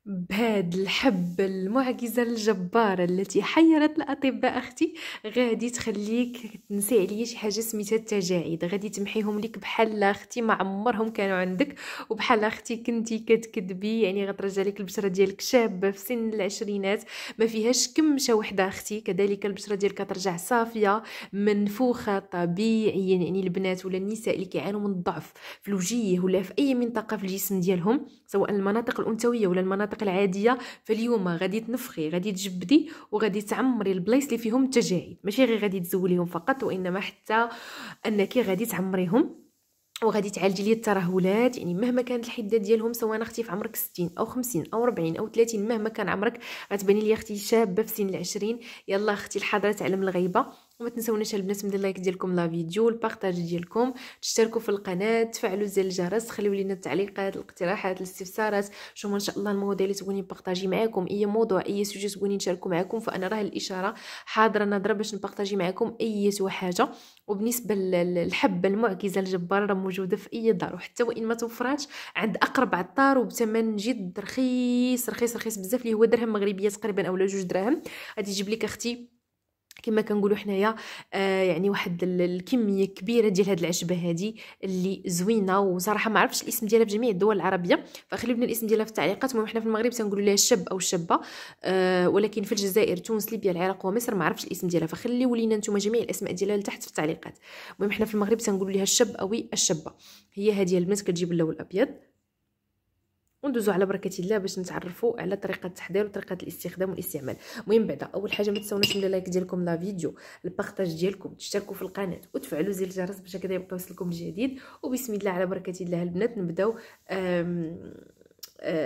بهاد الحبة المعجزة الجبارة التي حيرت الأطباء أختي، غادي تخليك تنسي عليا شي حاجة سميتها التجاعيد، غادي تمحيهم لك بحال اختي ما عمرهم كانوا عندك، وبحال اختي كنتي كتكذبي، يعني غترجع لك البشرة ديالك شابة في سن العشرينات ما فيهاش كمشة وحدة اختي. كذلك البشرة ديالك كترجع صافية منفوخة طبيعيا، يعني البنات ولا النساء اللي كيعانوا من الضعف في الوجيه ولا في أي منطقة في الجسم ديالهم، سواء المناطق الانثويه ولا المناطق العاديه، فاليوم غادي تنفخي، غادي تجبدي، وغادي تعمري البلايص اللي فيهم التجاعيد، ماشي غير غادي تزوليهم فقط، وانما حتى انك غادي تعمريهم وغادي تعالجي لي الترهلات. يعني مهما كانت الحده ديالهم، سواء اختي في عمرك 60 او 50 او 40 او 30، مهما كان عمرك غتباني لي اختي شابه في سن العشرين. يلا اختي الحضره تعلم الغيبه. وما تنسوناش البنات من اللايك ديالكم لا فيديو، البارطاج ديالكم، تشتركوا في القناه، تفعلوا زر الجرس، خليوا لينا التعليقات، الاقتراحات، الاستفسارات، شوفوا ان شاء الله المواضيع اللي تبغوني نبارطاجي معاكم، اي موضوع اي سوجي تبغوني نشاركوا معاكم، فانا راه الاشاره حاضره ناظره باش نبارطاجي معاكم اي حاجه. وبالنسبه للحبه المعجزه الجباره راه موجوده في اي دار، وحتى وان ما توفراتش عند اقرب عطار وبثمن جد رخيص رخيص رخيص بزاف، اللي هو درهم مغربيه تقريبا اولا 2 دراهم. غادي يجيب لك اختي كما كنقولوا حنايا يعني واحد الكميه كبيره ديال هاد العشبه هادي اللي زوينه. وصراحه ما عرفتش الاسم ديالها في جميع الدول العربيه، فخليو لنا الاسم ديالها في التعليقات. المهم حنا في المغرب تنقولوا ليها الشاب او الشابه، ولكن في الجزائر، تونس، ليبيا، العراق ومصر ما عرفتش الاسم ديالها، فخليوا لينا نتوما جميع الاسماء ديالها لتحت في التعليقات. المهم حنا في المغرب تنقولوا ليها الشاب او الشابه. هي هذه البنات كتجيب اللون الابيض. وندوزو على بركه الله باش نتعرفوا على طريقه التحضير وطريقه الاستخدام والاستعمال. المهم بعدا اول حاجه ما تنساوناش من اللايك ديالكم لا فيديو، البارطاج ديالكم، تشتركوا في القناه وتفعلوا زر الجرس باش هكذا يبقى يوصلكم الجديد. وبسم الله على بركه الله البنات نبداو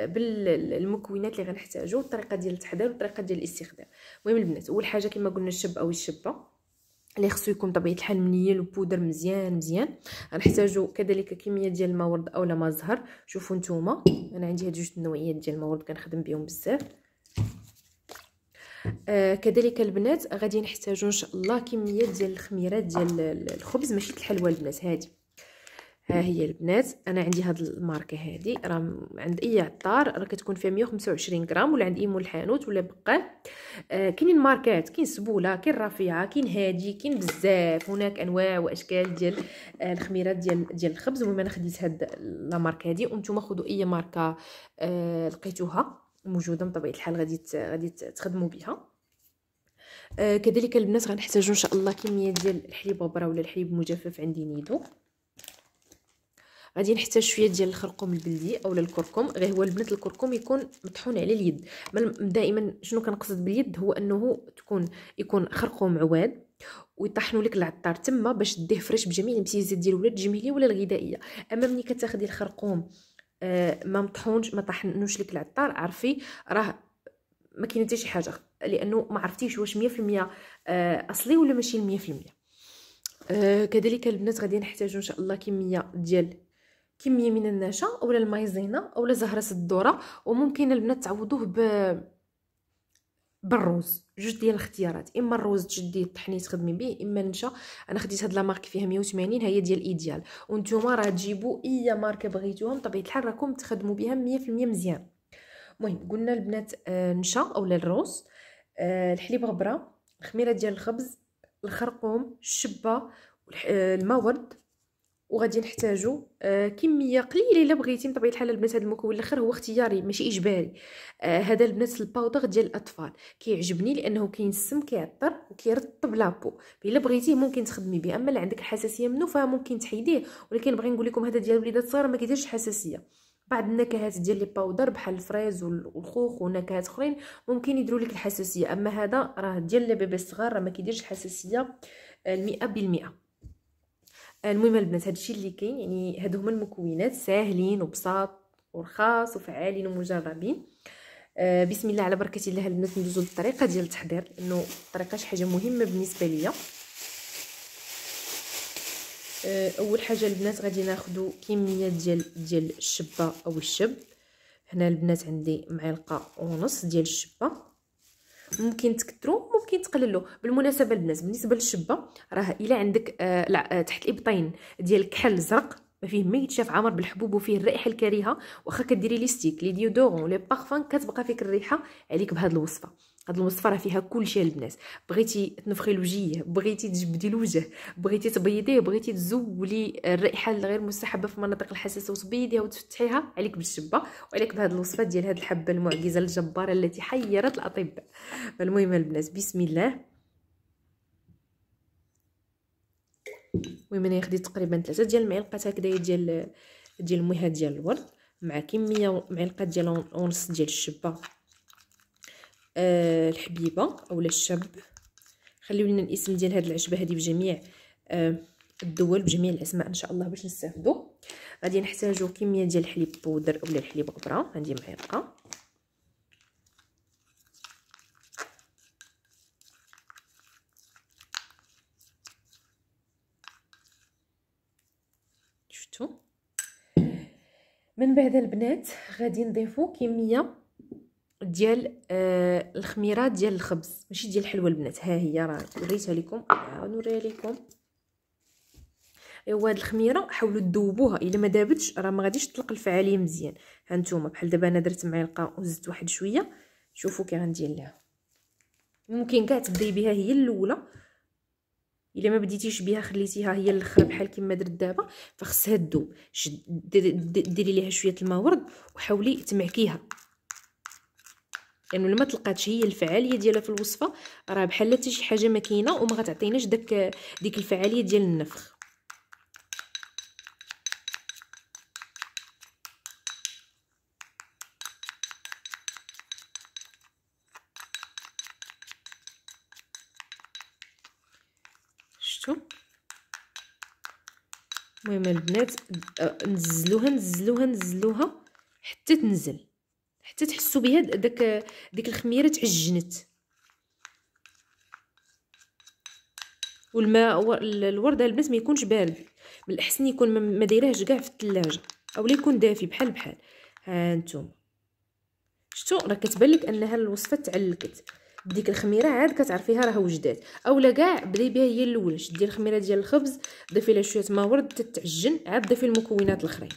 بالمكونات اللي غنحتاجو، الطريقه ديال التحضير والطريقه ديال الاستخدام. المهم البنات اول حاجه كما قلنا الشاب او الشابه اللي خصو يكون بطبيعه الحال منيل وبودر مزيان مزيان. غنحتاجو كذلك كميه ديال الماء ورد اولا ما زهر. شوفوا نتوما انا عندي هاد جوج النوعيات ديال الماء ورد كنخدم بهم بزاف. كذلك البنات غادي نحتاجو ان شاء الله كميه ديال الخميرات ديال الخبز، ماشي الحلوى البنات هادي. ها هي البنات انا عندي هاد الماركه هادي، راه عند اي عطار راه كتكون فيها 125 غرام، ولا عند اي مول الحانوت ولا بقال. كاينين ماركات، كاين سبوله، كاين رفيعه، كاين هادي، كاين بزاف، هناك انواع واشكال ديال الخميرات ديال الخبز. المهم انا خديت هاد لا ماركه هادي، وانتم خذوا اي ماركه لقيتوها موجوده بطبيعه الحال غادي تخدموا بها. كذلك البنات غنحتاجوا ان شاء الله كميه ديال الحليب غبره ولا الحليب المجفف، عندي نيدو. غادي نحتاج شويه ديال الخرقوم البلدي اولا الكركم، غير هو البنات الكركم يكون مطحون على اليد. دائما شنو كنقصد باليد هو انه يكون خرقوم عواد ويطحنوا لك العطار تما باش ديه فريش بجميع الامتيازات ديالو، ولا التجميليه ولا الغذائيه. اما ملي كتاخدي الخرقوم ما مطحونش ما طحنوش لك العطار، عرفي راه ما كاين حتى شي حاجه، لانه ما عرفتيش واش 100% اصلي ولا ماشي 100%. كذلك البنات غادي نحتاجو ان شاء الله كميه من النشا اولا المايزينا اولا زهره الذره، وممكن البنات تعوضوه بالروز. جوج ديال الاختيارات، اما الروز تشديه طحنيه تخدمي به، اما النشا. انا خديت هاد لا مارك فيها 180، هي ديال ايديال، وانتوما راه تجيبوا اي ماركه بغيتوها بطبيعه الحال راكم تخدموا بها 100% مزيان. المهم قلنا البنات نشا اولا الروز، الحليب غبره، الخميره ديال الخبز، الخرقوم، الشبه، الماء ورد. وغادي نحتاجو كميه قليله الا بغيتي بطبيعه الحال البنات. هذا المكون الاخر هو اختياري ماشي اجباري. هذا البنات الباودر ديال الاطفال كيعجبني لانه كينسم كيعطر وكيرطب لابو، الا بغيتيه ممكن تخدمي به. اما اللي عندك حساسيه منه فممكن تحيديه، ولكن بغي نقول لكم هذا ديال الوليدات الصغار ما كيديرش حساسيه. بعض النكهات ديال لي باودر بحال الفريز والخوخ ونكهات اخرين ممكن يديروا لك الحساسيه، اما هذا راه ديال لي بيبي الصغار راه ما كيديرش الحساسيه 100%. المهم البنات هادشي اللي كاين، يعني هادو هما المكونات ساهلين وبساط ورخاص وفعالين ومجربين. بسم الله على بركه الله البنات ندوزو للطريقه ديال التحضير، لانه الطريقه شي حاجه مهمه بالنسبه ليا. اول حاجه البنات غادي ناخذ كميه ديال الشبه او الشب. هنا البنات عندي معلقه ونص ديال الشبه، ممكن تكثروا ممكن تقللوا. بالمناسبه البنات بالنسبه للشبه راه الا عندك تحت الابطين ديال الكحل الزرق ما فيه ما يتشاف، عامر بالحبوب وفيه الرائحه الكريهه. واخا كديري لي ستيك لي ديودورون لي بارفان كتبقى فيك الريحه. عليك بهاد الوصفه. هاد الوصفه راه فيها كلشي البنات. بغيتي تنفخي الوجيه، بغيتي تجبدي الوجه، بغيتي تبيضيه، بغيتي تزولي الرائحه الغير مستحبه في المناطق الحساسه وتبيضيها وتفتحيها، عليك بالشبه. وعليك بهاد الوصفه ديال هاد الحبه المعجزه الجباره التي حيرت الاطباء. فالمهم البنات بسم الله. المهم انا خديت تقريبا 3 ديال المعلقات هكذايا ديال المهاد ديال الورد، مع كميه معلقه ديال ونص ديال الشبه الحبيبه اولا الشب. خليو لنا الاسم ديال هاد العشبه هذه بجميع الدول، بجميع الاسماء ان شاء الله باش نستافدوا. غادي نحتاجوا كميه ديال الحليب بودر اولا الحليب غبره، عندي معلقه. شفتوا؟ من بعد البنات غادي نضيفوا كميه ديال الخميره ديال الخبز، ماشي ديال الحلوى البنات. ها هي راه وريتها لكم، نوريها لكم. ايوا هاد الخميره حاولوا تذوبوها، الا ما دابتش راه ما غاديش تطلق الفعاليه مزيان. ها نتوما بحال دابا انا درت معلقه وزدت واحد شويه، شوفوا كي غندير لها. ممكن كاع تبداي بها هي الاولى، الا ما بديتيش بها خليتيها هي الاخر بحال كما درت دابا فخصها تذوب. ديري ليها شويه الماء ورد وحاولي تمعكيها، لانه لما طلقاتش هي الفعاليه ديالها في الوصفه راه بحال حتى شي حاجه ما كاينه وما غتعطيناش ديك الفعاليه ديال النفخ. شفتوا؟ المهم البنات نزلوها حتى تنزل، حتى تحسوا بها ديك الخميره تعجنت. والماء الورد البنات ما يكونش بارد، من الاحسن يكون ما دايرهش كاع في الثلاجه اولا يكون دافي بحال. ها نتوما شفتوا راه كتبان لك انها الوصفه تعلقت بديك الخميره، عاد كتعرفيها راه وجدات. اولا كاع بداي بها هي الاولى، شدي الخميره ديال الخبز ضيفي لها شويه ماء ورد تتعجن، عاد ضيفي المكونات الاخرين.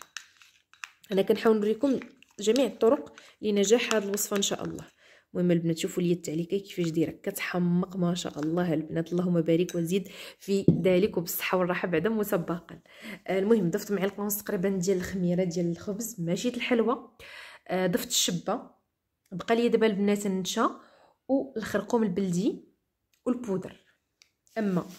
انا كنحاول نوريكم جميع الطرق لنجاح هذه الوصفه ان شاء الله. المهم البنات شوفوا لي التعليقه كيفاش دايره، كتحمق ما شاء الله البنات، اللهم بارك وزيد في ذلك وبالصحه والراحه بعدا مسبقا. المهم ضفت معلقه ونص تقريبا ديال الخميره ديال الخبز ماشي الحلوى. ضفت الشبه، بقى لي دابا البنات النشا والخرقوم البلدي والبودر. اما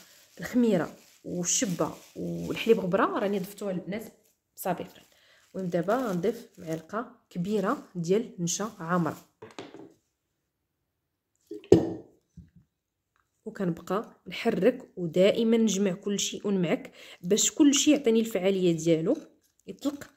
الخميره والشبه والحليب غبره راني ضفتوها البنات سابقا. المهم دابا غنضيف معلقه كبيره ديال نشا عامره، وكنبقى نحرك ودائما نجمع كلشي ونمعك باش كلشي يعطيني الفعاليه ديالو يطلق.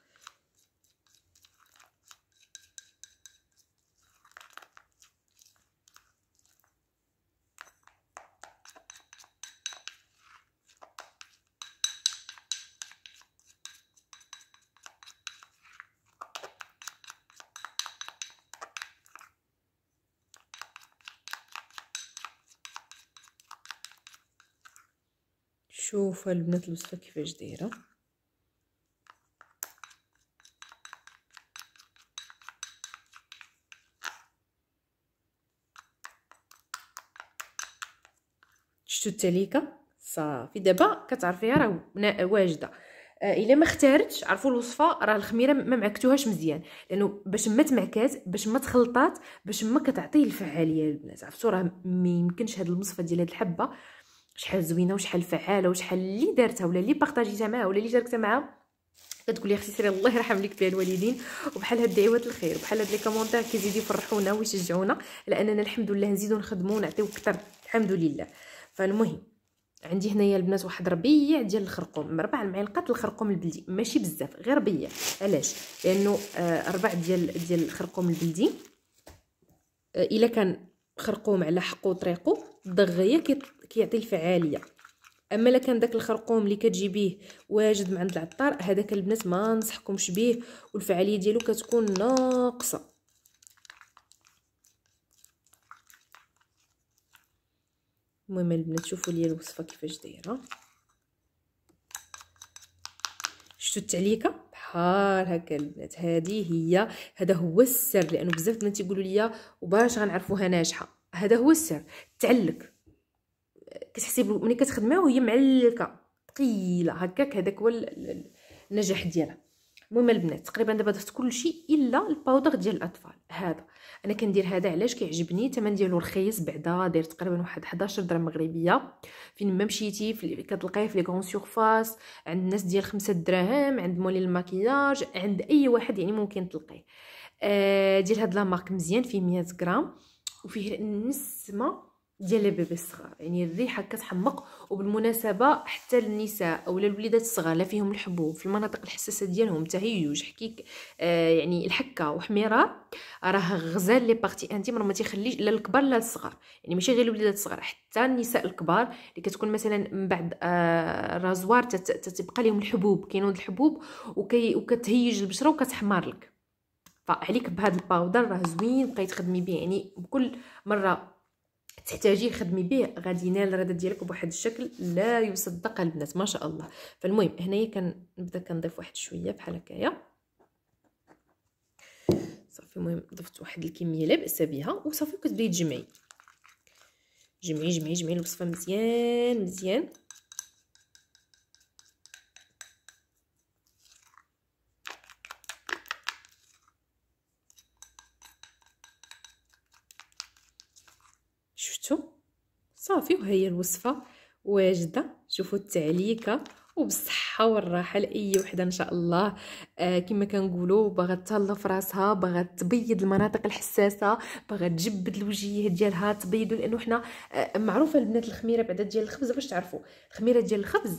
شوفوا البنات الوصفه كيفاش دايره. شفتوا التليكه صافي دابا كتعرفيها راه واجده. الا ما اختارتش عرفوا الوصفه راه الخميره ما معكتوهاش مزيان، لانه باش ما تمعكات باش ما تخلطات باش ما كتعطيه الفعاليه البنات. عرفتوا راه ما يمكنش هاد الوصفه ديال هاد الحبه شحال زوينه وشحال فعاله وشحال اللي دارتها ولا اللي بارطاجيتها معاه ولا اللي شاركتها معاه كتقولي اختي سيري الله يرحم لك بها الوالدين. وبحال هاد دعوات الخير وبحال هاد لي كومونتير كيزيدوا يفرحونا ويشجعونا لاننا الحمد لله نزيدو نخدموا ونعطيو اكثر الحمد لله. فالمهم عندي هنايا البنات واحد ربيع ديال الخرقوم، 4 معالق الخرقوم البلدي ماشي بزاف غير ربيع. علاش؟ لانه 4 ديال الخرقوم البلدي الا كان خرقوم على حقو طريقو دغيا كيعطي الفعاليه. اما الا كان داك الخرقوم اللي كتجيبيه واجد من عند العطار هذاك البنات ما نصحكمش به والفعاليه ديالو كتكون ناقصه. المهم البنات شوفوا لي الوصفه كيفاش دايره. شفتوا التعليكه بحال هكا البنات. هذا هو السر، لانه بزاف البنات يقولوا لي وباش غنعرفوها ناجحه. هذا هو السر، تعلك. كتحسي ملي كتخدميها وهي معلكه ثقيله هكاك، هذاك هو النجاح ديالها. المهم البنات تقريبا دابا درت كلشي الا الباودر ديال الاطفال. هذا انا كندير هذا علاش كيعجبني، الثمن ديالو رخيص، بعدا داير تقريبا واحد 11 درهم مغربيه. فين ما مشيتي كتلقايه في لي غون سورفاس، عند الناس ديال 5 دراهم، عند مولين الماكياج، عند اي واحد يعني ممكن تلقيه. ديال هاد لا مارك مزيان، فيه 100 غرام، وفيه النسمه ديال البيبي الصغار، يعني الريحه كتحمق. وبالمناسبه حتى النساء او الوليدات الصغار لا فيهم الحبوب في المناطق الحساسه ديالهم، تهيج، حكيك، يعني الحكه وحميره، راه غزال لي بارتي انتيم، راه ما تيخليش لا الكبار لا الصغار، يعني ماشي غير الوليدات الصغار، حتى النساء الكبار اللي كتكون مثلا من بعد الرازوار تتبقى لهم الحبوب، كينوض الحبوب وكتهيج البشره وكتحمر لك. فعليك بهذا الباودر، راه زوين، بقيت تخدمي به يعني بكل مره تحتاجيه خدمي به غادي ينال الرضا ديالك بواحد الشكل لا يصدق البنات، ما شاء الله. فالمهم هنايا كنبدا كنضيف واحد شويه بحال هكايا صافي. المهم ضفت واحد الكميه لا باس بها وصافي، كتبداي تجمعي جمعي جمعي جمعي الوصفه مزيان مزيان. شفتوا صافي، وهي الوصفه واجده. شوفوا التعليكه وبالصحه والراحه لاي وحده ان شاء الله. كما كنقولوا باغا تهلا في راسها، باغا تبيض المناطق الحساسه، باغا تجبد الوجيه ديالها تبيضوا، لانه حنا معروفه البنات الخميره بعدا ديال الخبز. باش تعرفوا الخميره ديال الخبز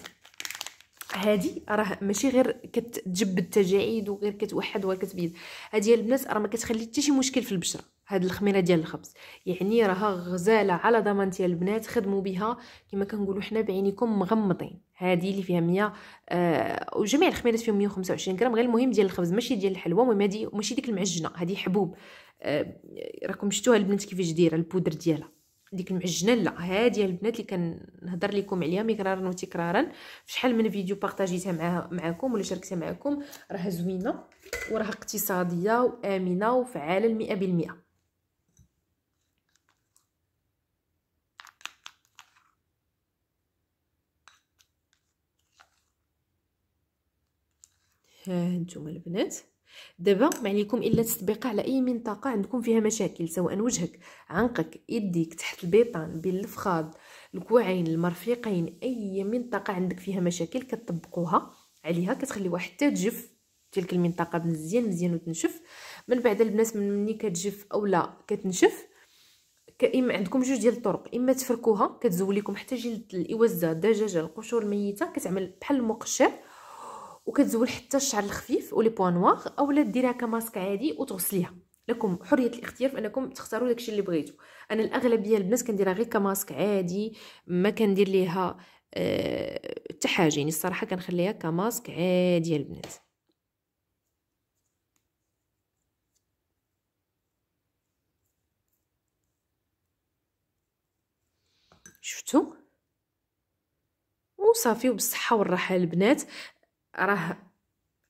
هادي راه ماشي غير كتجبد التجاعيد وغير كتوحد وكتبيض، هادي البنات راه ما كتخلي حتى شي مشكل في البشره. هاد الخميره ديال الخبز يعني راها غزاله على ضمانتي البنات، خدموا بها كما كنقولوا حنا بعينيكم مغمضين. هذه اللي فيها 100 وجميع الخميرات فيهم 125 غرام، غير المهم ديال الخبز ماشي ديال الحلوى. المهم هذه ماشي ديك المعجنه، هذه حبوب. راكم شفتوها البنات كيفاش دايره البودر ديالها، ديك المعجنه لا. هذه البنات اللي كنهضر لكم عليها مرارا وتكرارا، شحال من فيديو بارطاجيتها معكم ولا شاركتها معكم، راها زوينه وراها اقتصاديه وامنه وفعاله 100%. ها انتم البنات دابا ما عليكم الا تطبيق على اي منطقه عندكم فيها مشاكل، سواء وجهك، عنقك، يديك، تحت البيطان، بين الفخاذ، الكوعين، المرفقين، اي منطقه عندك فيها مشاكل كتطبقوها عليها، كتخليوها حتى تجف تلك المنطقه مزيان مزيان وتنشف. من بعد البنات ملي كتجف اولا كتنشف، اما عندكم جوج ديال الطرق، اما تفركوها كتزول لكم حتى جلد الاوزه، الدجاجه، القشور الميته، كتعمل بحال المقشر وكتزول حتى الشعر الخفيف ولي بوان نوار، اولا ديريها كماسك عادي وتغسليها. لكم حريه الاختيار في انكم تختاروا داكشي اللي بغيتو. انا الاغلبيه البنات كنديرها غير كماسك عادي، ما كندير ليها حتى حاجه، يعني الصراحه كنخليها كماسك عادي البنات. شفتوا وصافي وبالصحه والراحه البنات. راه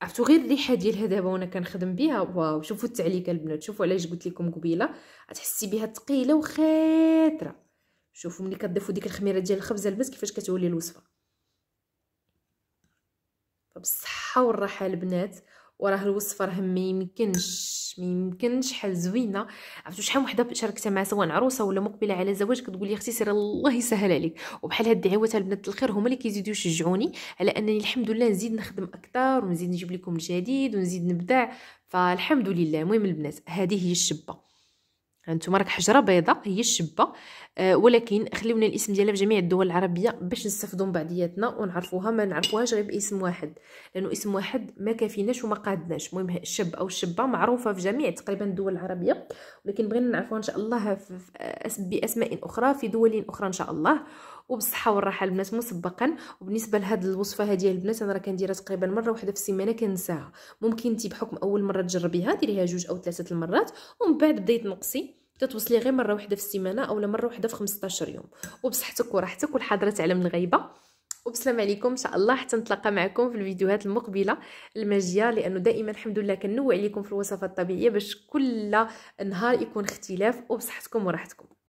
عرفتوا غير الريحه ديالها دابا وانا كنخدم بها، واو. شوفوا التعليكه البنات، شوفوا علاش قلت لكم قبيله غتحسي بها ثقيله وخاطره. شوفوا ملي كتضيفوا ديك الخميره ديال الخبز البنات كيفاش كتولي الوصفه. فبالصحه والراحه البنات، وراه الوصفه راه ما يمكنش شحال زوينه. عرفتوا شحال وحده شاركتها مع سواء عروسه ولا مقبله على زواج كتقول لي اختي سير الله يسهل عليك. وبحال هاد الدعوات البنات الخير هما اللي كيزيدوا يشجعوني على انني الحمد لله نزيد نخدم اكثر ونزيد نجيب لكم الجديد ونزيد نبدع. فالحمد لله. المهم البنات هذه هي الشبه، هانتوما راك حجره بيضاء هي الشبه. ولكن خليونا الاسم ديالها في جميع الدول العربيه باش نستافدوا من بعضياتنا ونعرفوها، ما نعرفوهاش غير باسم واحد، لانه اسم واحد ما كافيناش وما قادناش. المهم الشب او الشبه معروفه في جميع تقريبا الدول العربيه، ولكن بغينا نعرفوها ان شاء الله باسماء اخرى في دول اخرى ان شاء الله. وبالصحه والراحه البنات مسبقا. وبالنسبه لهاد الوصفه هذه البنات انا راه كنديرها تقريبا مره واحده في السيمانه كنساها. ممكن انت بحكم اول مره تجربيها ديريها 2 أو 3 المرات، ومن بعد بديت نقصي تتوصلي غير مره واحده في السيمانه اولا مره واحده في 15 يوم. وبصحتك وراحتك والحاضره تعلم الغيبه. وبسلام عليكم ان شاء الله، حتى نتلاقى معكم في الفيديوهات المقبله الماجيه، لانه دائما الحمد لله كنوع لكم في الوصفات الطبيعيه باش كل نهار يكون اختلاف، وبصحتكم وراحتكم.